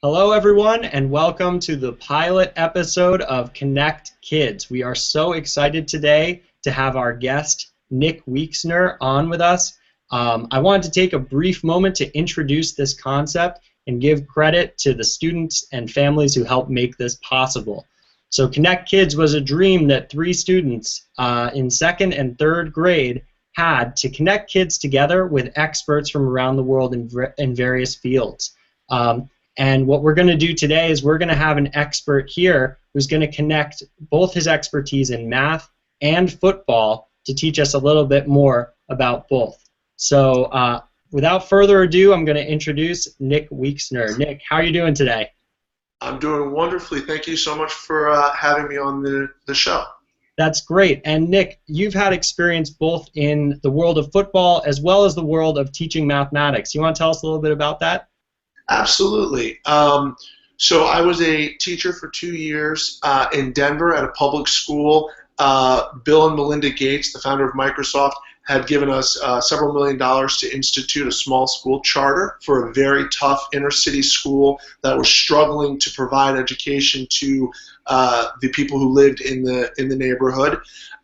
Hello, everyone, and welcome to the pilot episode of Connect Kids. We are so excited today to have our guest, Nick Weiksner, on with us. I wanted to take a brief moment to introduce this concept and give credit to the students and families who helped make this possible. So Connect Kids was a dream that three students in second and third grade had to connect kids together with experts from around the world in various fields. And what we're going to do today is we're going to have an expert here who's going to connect both his expertise in math and football to teach us a little bit more about both. So without further ado, I'm going to introduce Nick Weiksner. Nick, how are you doing today? I'm doing wonderfully. Thank you so much for having me on the show. That's great. And Nick, you've had experience both in the world of football as well as the world of teaching mathematics. You want to tell us a little bit about that? Absolutely. So I was a teacher for 2 years in Denver at a public school. Bill and Melinda Gates, the founder of Microsoft, had given us several $1 million to institute a small school charter for a very tough inner city school that was struggling to provide education to the people who lived in the neighborhood.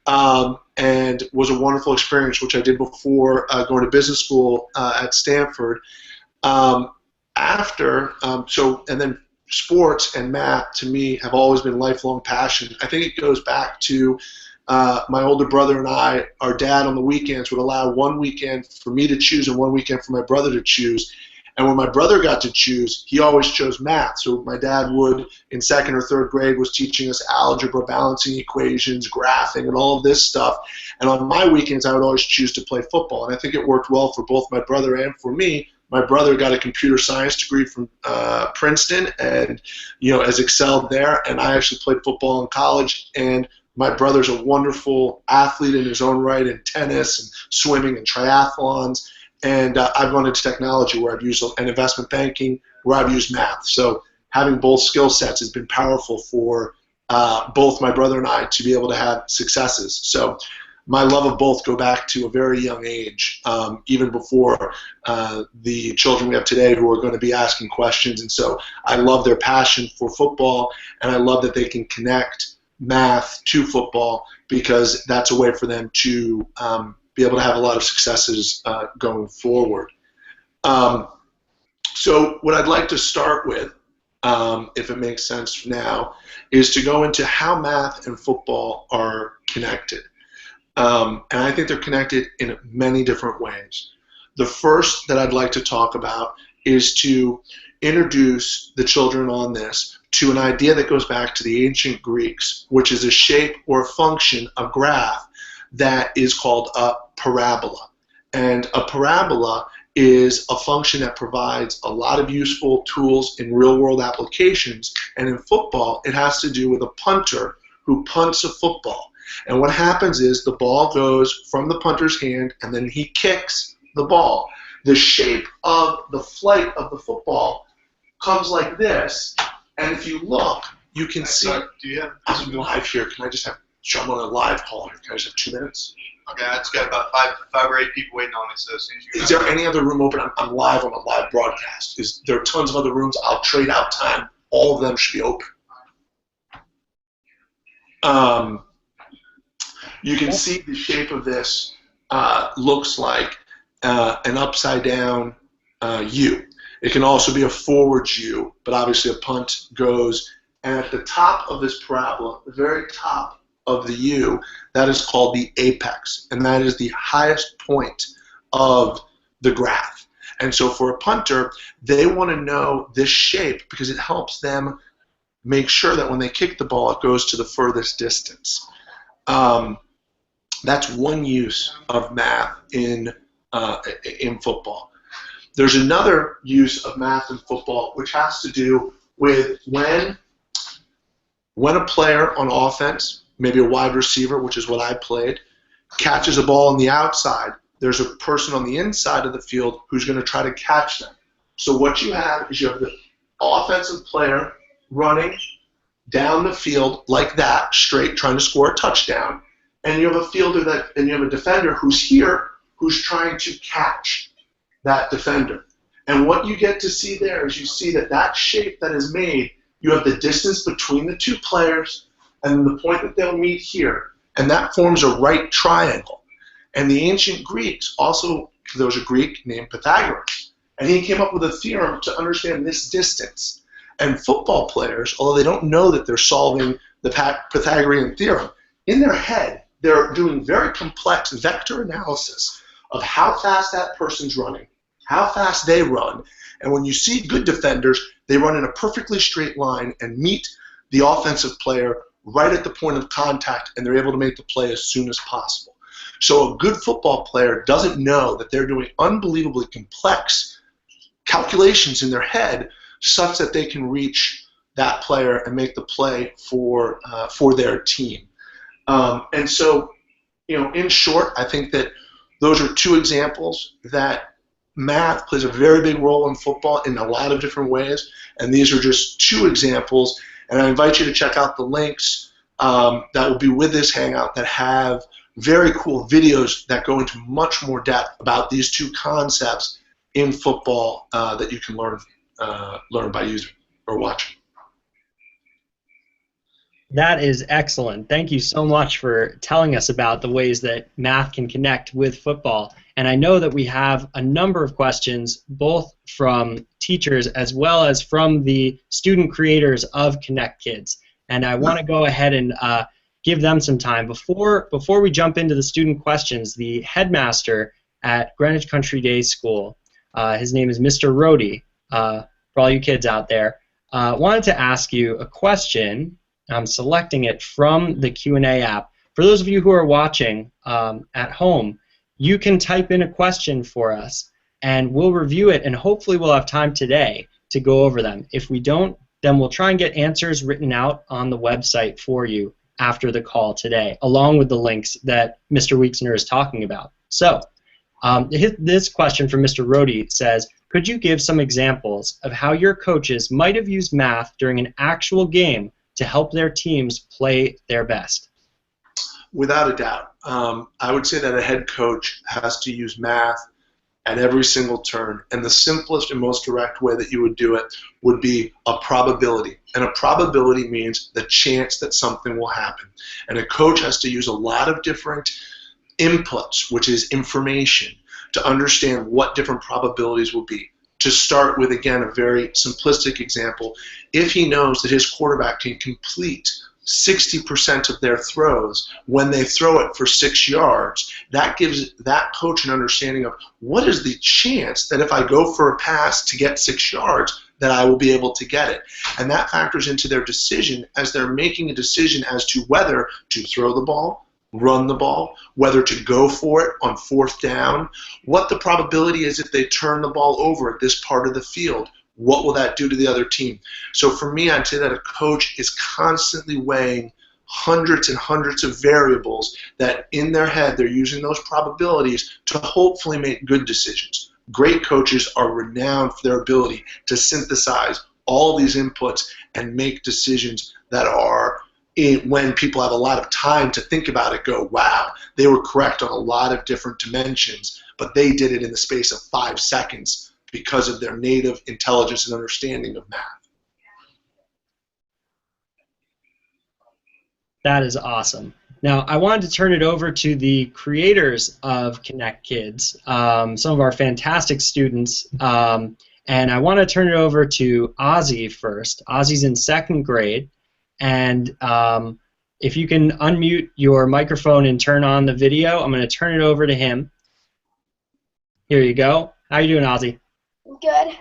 And was a wonderful experience, which I did before going to business school at Stanford. And then sports and math to me have always been lifelong passion. I think it goes back to my older brother and I. Our dad on the weekends would allow one weekend for me to choose and one weekend for my brother to choose. And when my brother got to choose, he always chose math. So my dad would, in second or third grade, was teaching us algebra, balancing equations, graphing, and all of this stuff. And on my weekends, I would always choose to play football. And I think it worked well for both my brother and for me. My brother got a computer science degree from Princeton and, has excelled there. And I actually played football in college. And my brother's a wonderful athlete in his own right in tennis and swimming and triathlons. And I've gone into technology where I've used and investment banking where I've used math. So having both skill sets has been powerful for both my brother and I to be able to have successes. So my love of both go back to a very young age, even before the children we have today who are going to be asking questions. And so I love their passion for football, and I love that they can connect math to football because that's a way for them to be able to have a lot of successes going forward. So what I'd like to start with, if it makes sense now, is to go into how math and football are connected. And I think they're connected in many different ways. The first that I'd like to talk about is to introduce the children on this to an idea that goes back to the ancient Greeks, which is a shape or a function, a graph, that is called a parabola. And a parabola is a function that provides a lot of useful tools in real-world applications. And in football, it has to do with a punter who punts a football. And what happens is the ball goes from the punter's hand, and then he kicks the ball. The shape of the flight of the football comes like this, and if you look, you can see. I'm live here. Can I just have? I'm on a live call here. Can I just have 2 minutes? Okay, I just got about five or eight people waiting on me. So as soon as you. Is there any other room open? I'm live on a live broadcast. There are tons of other rooms. I'll trade out time. All of them should be open. You can see the shape of this looks like an upside down U. It can also be a forward U, but obviously a punt goes. And at the top of this parabola, the very top of the U, that is called the apex, and that is the highest point of the graph. And so for a punter, they want to know this shape because it helps them make sure that when they kick the ball, it goes to the furthest distance. That's one use of math in football. There's another use of math in football which has to do with when a player on offense, maybe a wide receiver, which is what I played, catches a ball on the outside, there's a person on the inside of the field who's going to try to catch them. So what you have is you have the offensive player running down the field like that, straight, trying to score a touchdown. And you have a fielder and you have a defender who's here, who's trying to catch that defender. And what you get to see there is you see that shape that is made, you have the distance between the two players and the point that they'll meet here. And that forms a right triangle. And the ancient Greeks also, there was a Greek named Pythagoras, and he came up with a theorem to understand this distance. And football players, although they don't know that they're solving the Pythagorean theorem, in their head, they're doing very complex vector analysis of how fast that person's running, how fast they run. And when you see good defenders, they run in a perfectly straight line and meet the offensive player right at the point of contact, and they're able to make the play as soon as possible. So a good football player doesn't know that they're doing unbelievably complex calculations in their head such that they can reach that player and make the play for their team. And so, in short, I think that those are two examples that math plays a very big role in football in a lot of different ways, and these are just two examples. And I invite you to check out the links that will be with this Hangout that have very cool videos that go into much more depth about these two concepts in football that you can learn by using or watching. That is excellent. Thank you so much for telling us about the ways that math can connect with football. And I know that we have a number of questions, both from teachers as well as from the student creators of ConnectKids. And I want to go ahead and give them some time. Before we jump into the student questions, the headmaster at Greenwich Country Day School, his name is Mr. Rohde, for all you kids out there, wanted to ask you a question. I'm selecting it from the Q&A app. For those of you who are watching at home, you can type in a question for us, and we'll review it, and hopefully we'll have time today to go over them. If we don't, then we'll try and get answers written out on the website for you after the call today, along with the links that Mr. Weiksner is talking about. So, this question from Mr. Rohde says, could you give some examples of how your coaches might have used math during an actual game to help their teams play their best? Without a doubt. I would say that a head coach has to use math at every single turn, and the simplest and most direct way that you would do it would be a probability. And a probability means the chance that something will happen. And a coach has to use a lot of different inputs, which is information, to understand what different probabilities will be. To start with, again, a very simplistic example, if he knows that his quarterback can complete 60% of their throws when they throw it for 6 yards, that gives that coach an understanding of what is the chance that if I go for a pass to get 6 yards that I will be able to get it. And that factors into their decision as they're making a decision as to whether to throw the ball, run the ball, whether to go for it on 4th down, what the probability is if they turn the ball over at this part of the field. What will that do to the other team? So for me, I'd say that a coach is constantly weighing hundreds and hundreds of variables that in their head they're using those probabilities to hopefully make good decisions. Great coaches are renowned for their ability to synthesize all these inputs and make decisions that are, when people have a lot of time to think about it, go, wow, they were correct on a lot of different dimensions, but they did it in the space of 5 seconds because of their native intelligence and understanding of math. That is awesome. Now, I wanted to turn it over to the creators of ConnectKids, some of our fantastic students, and I want to turn it over to Ozzie first. Ozzie's in 2nd grade, and if you can unmute your microphone and turn on the video, I'm going to turn it over to him. Here you go. How you doing, Ozzie? Good.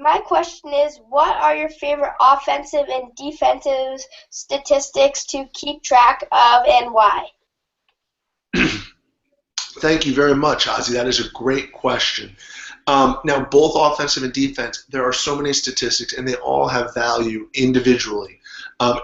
My question is, what are your favorite offensive and defensive statistics to keep track of, and why? Thank you very much, Ozzie. That is a great question. Now, both offensive and defense, there are so many statistics, and they all have value individually.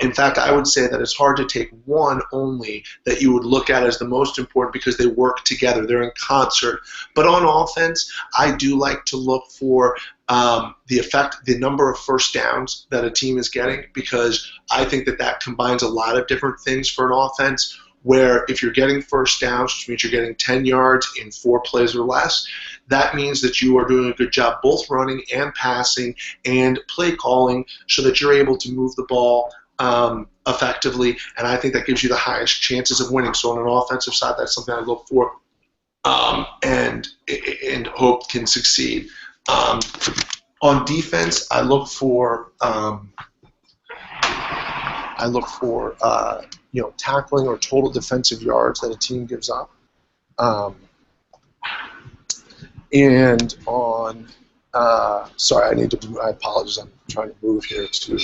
In fact, I would say that it's hard to take one only that you would look at as the most important because they work together. They're in concert. But on offense, I do like to look for the number of first downs that a team is getting, because I think that that combines a lot of different things for an offense. where if you're getting first downs, which means you're getting 10 yards in 4 plays or less, that means that you are doing a good job both running and passing and play calling so that you're able to move the ball effectively, and I think that gives you the highest chances of winning. So on an offensive side, that's something I look for and hope can succeed. On defense, I look for tackling or total defensive yards that a team gives up. And on sorry, I apologize. I'm trying to move here to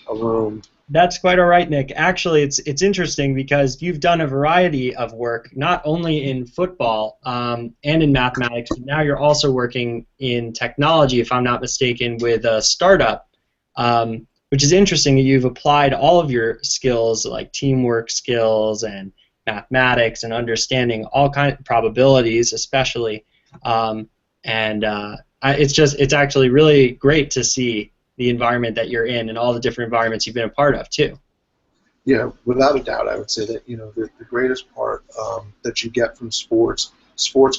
a room. That's quite all right, Nick. Actually, it's interesting because you've done a variety of work, not only in football and in mathematics, but now you're also working in technology, if I'm not mistaken, with a startup, which is interesting that you've applied all of your skills, like teamwork skills and mathematics and understanding all kinds of probabilities, especially. It's actually really great to see the environment that you're in and all the different environments you've been a part of too. Yeah, without a doubt, I would say that the greatest part that you get from sports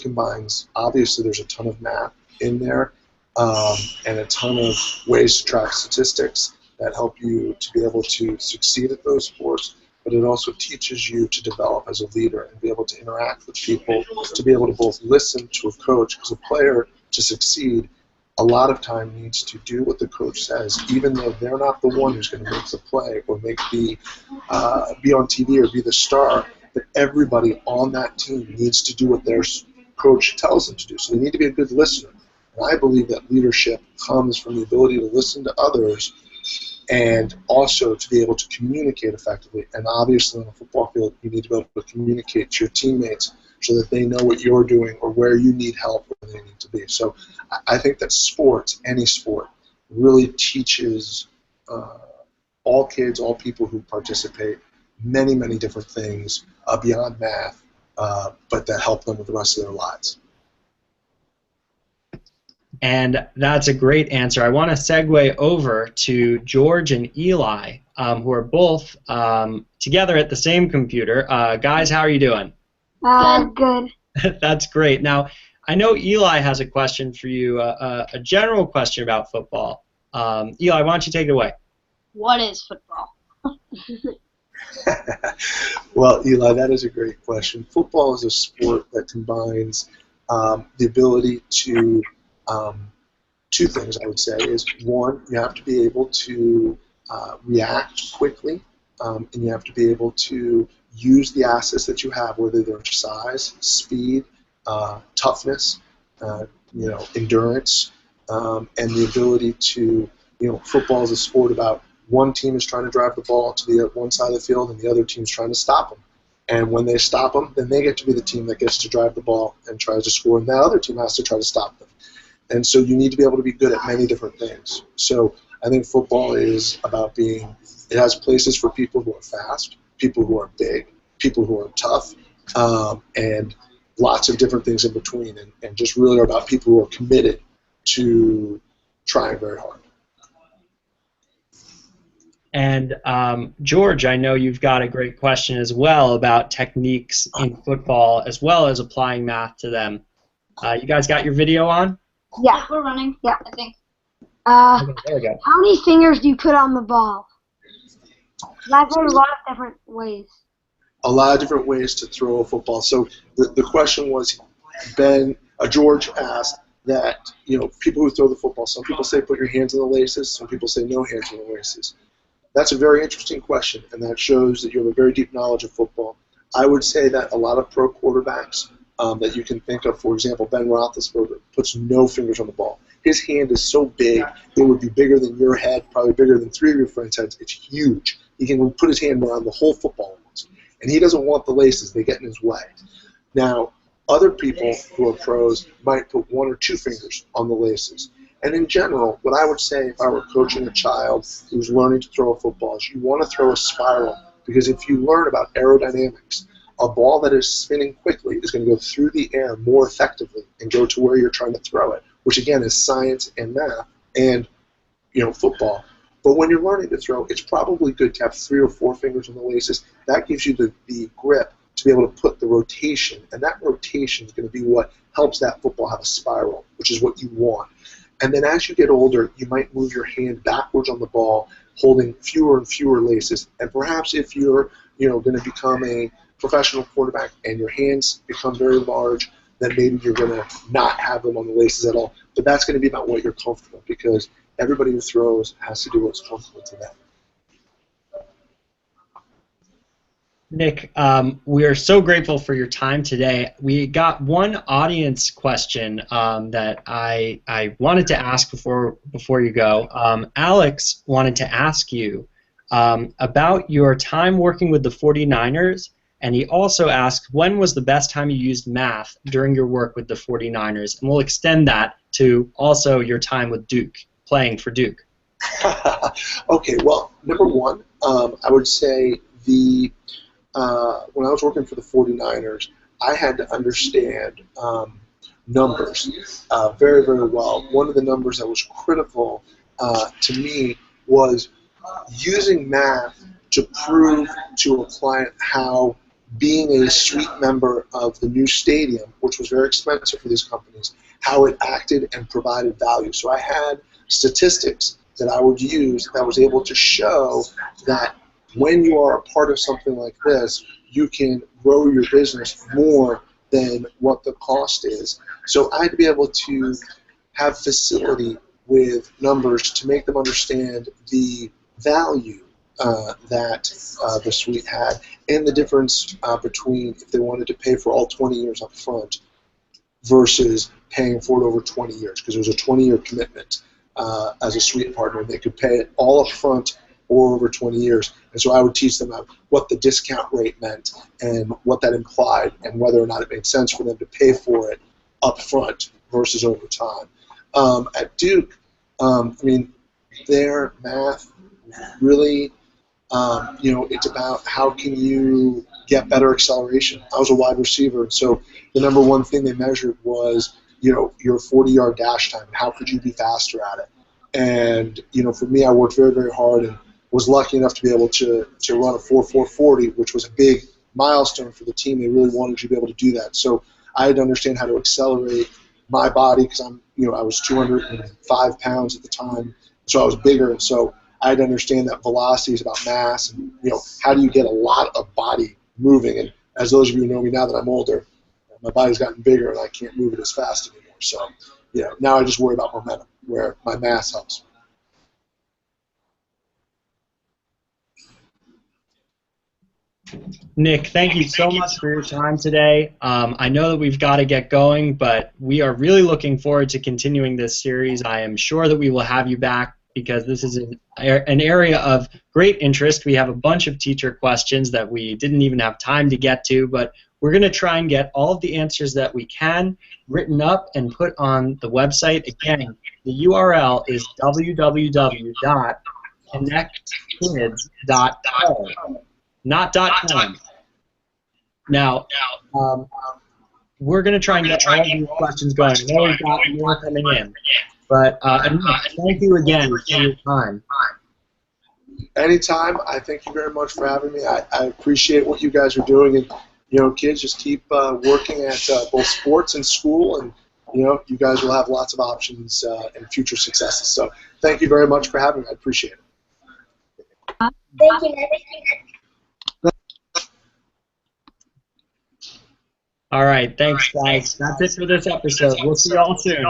combines, obviously there's a ton of math in there and a ton of ways to track statistics that help you to be able to succeed at those sports, but it also teaches you to develop as a leader and be able to interact with people, to be able to both listen to a coach, because a player, to succeed, a lot of time needs to do what the coach says, even though they're not the one who's going to make the play or be on TV or be the star. But everybody on that team needs to do what their coach tells them to do. So they need to be a good listener. And I believe that leadership comes from the ability to listen to others and also to be able to communicate effectively. And obviously on the football field, you need to be able to communicate to your teammates so that they know what you're doing or where you need help, where they need to be. So I think that sports, any sport, really teaches all kids, all people who participate, many, many different things beyond math, but that help them with the rest of their lives. And that's a great answer. I want to segue over to George and Eli, who are both together at the same computer. Guys, how are you doing? Good. That's great. Now, I know Eli has a question for you, a general question about football. Eli, why don't you take it away? What is football? Well, Eli, that is a great question. Football is a sport that combines the ability to two things, I would say, is one, you have to be able to react quickly, and you have to be able to use the assets that you have, whether they're size, speed, toughness, endurance, and the ability to, football is a sport about one team is trying to drive the ball to the one side of the field and the other team's trying to stop them. And when they stop them, then they get to be the team that gets to drive the ball and tries to score, and that other team has to try to stop them. And so you need to be able to be good at many different things. So I think football is about it has places for people who are fast, people who are big, people who are tough, and lots of different things in between, and just really are about people who are committed to trying very hard. And George, I know you've got a great question as well about techniques in football as well as applying math to them. You guys got your video on? Yeah, we're running. Yeah, I think. Okay, there we go. How many fingers do you put on the ball? I've heard a lot of different ways. A lot of different ways to throw a football. So the question was, George asked that, people who throw the football, some people say put your hands in the laces, some people say no hands in the laces. That's a very interesting question, and that shows that you have a very deep knowledge of football. I would say that a lot of pro quarterbacks that you can think of, for example, Ben Roethlisberger, puts no fingers on the ball. His hand is so big, it would be bigger than your head, probably bigger than 3 of your friends' heads. It's huge. He can put his hand around the whole football almost. And he doesn't want the laces. They get in his way. Now, other people who are pros might put 1 or 2 fingers on the laces. And in general, what I would say if I were coaching a child who's learning to throw a football is you want to throw a spiral, because if you learn about aerodynamics, a ball that is spinning quickly is going to go through the air more effectively and go to where you're trying to throw it, which again is science and math and football. But when you're learning to throw, it's probably good to have 3 or 4 fingers on the laces. That gives you the grip to be able to put the rotation, and that rotation is going to be what helps that football have a spiral, which is what you want. And then as you get older, you might move your hand backwards on the ball, holding fewer and fewer laces. And perhaps if you're, going to become a professional quarterback and your hands become very large, then maybe you're going to not have them on the laces at all. But that's going to be about what you're comfortable, because everybody who throws has to do what's comfortable to them. Nick, we are so grateful for your time today. We got one audience question that I wanted to ask before you go. Alex wanted to ask you about your time working with the 49ers, and he also asked, when was the best time you used math during your work with the 49ers? And we'll extend that to also your time with Duke, playing for Duke. Okay, well, number one, I would say when I was working for the 49ers, I had to understand numbers very, very well. One of the numbers that was critical to me was using math to prove to a client how being a suite member of the new stadium, which was very expensive for these companies, how it acted and provided value. So I had statistics that I would use that was able to show that when you are a part of something like this, you can grow your business more than what the cost is. So I had to be able to have facility with numbers to make them understand the value that the suite had, and the difference between if they wanted to pay for all 20 years up front versus paying for it over 20 years, because it was a 20-year commitment as a suite partner. They could pay it all up front or over 20 years. And so I would teach them what the discount rate meant and what that implied, and whether or not it made sense for them to pay for it up front versus over time. At Duke, their math really, it's about how can you get better acceleration. I was a wide receiver, and so the number one thing they measured was, your 40-yard dash time. How could you be faster at it? And, for me, I worked very, very hard and was lucky enough to be able to run a 4.440, which was a big milestone for the team. They really wanted you to be able to do that. So I had to understand how to accelerate my body, because I was 205 pounds at the time, so I was bigger, and so I had to understand that velocity is about mass, and how do you get a lot of body moving. And as those of you who know me now that I'm older, my body's gotten bigger and I can't move it as fast anymore. So now I just worry about momentum, where my mass helps. Nick, thank you so much for your time today. I know that we've got to get going, but we are really looking forward to continuing this series. I am sure that we will have you back, because this is an area of great interest. We have a bunch of teacher questions that we didn't even have time to get to, but we're going to try and get all of the answers that we can written up and put on the website. Again, the URL is www.connectkids.com. Not .com. Now, we're going to try and get all of these questions going. I know we've got more coming in. But thank you again for your time. Anytime. I thank you very much for having me. I appreciate what you guys are doing. And, kids, just keep working at both sports and school. And, you guys will have lots of options and future successes. So thank you very much for having me. I appreciate it. Thank you. All right, thanks, guys. That's it for this episode. We'll see you all soon.